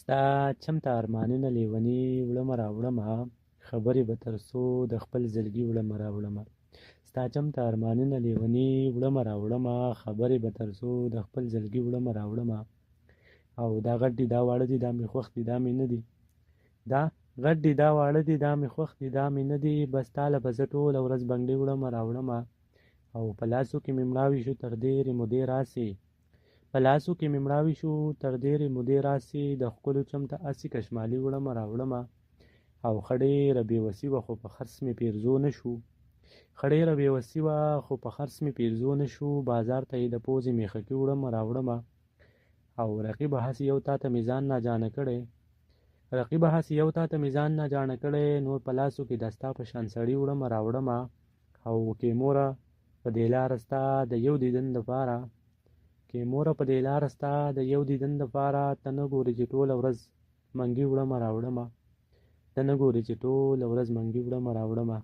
ستا چمته ارمانونه لیوني وړمه راوړمه خبرې به تر څو د خپل زړګي وړمه راوړمه ستا چمته ارمانونه لیوني وړمه راوړمه خبرې به تر څو د خپل زړګي وړمه راوړمه او دا غټ دي دا واړه دي دا مې خوښ دي دا مې نه دي دا غټ دي دا واړه دي دا مې خوښ دي دا مې نه دي بس تاله به زه ټوله ورځ بنګړي وړمه راوړمه او په لاسو کې مې مړاوي شو تر ډېرې مودې راسې په لاسو کې مې مړاوي شو تر ډېرې مودې راسې د ښکلو چمته اسې کشمالي وړمه راوړمه او ښه ډېره بېوسي وه خو په خرڅ مې پیرزو نه شو ښه ډېره بېوسي وه خو په خرڅ مې پیرزو نه شو بازار ته یې د پوزې میخکې وړمه راوړمه او رقیبه هسې یو تا ته مې ځان ناجانه کړی رقیبه هسې یو تا ته مې ځان ناجانه کړی نور په لاسو کې د ستا په شان سړي وړمه راوړمه او کې موره په دې لاره ستا د یو دیدن دپاره کې موره په دې لاره ستا د یو دیدن دپاره ته نه ګورې چې ټوله ورځ منګي وړمه راوړمه ته نه ګورې چې ټوله ورځ منګي وړمه راوړمه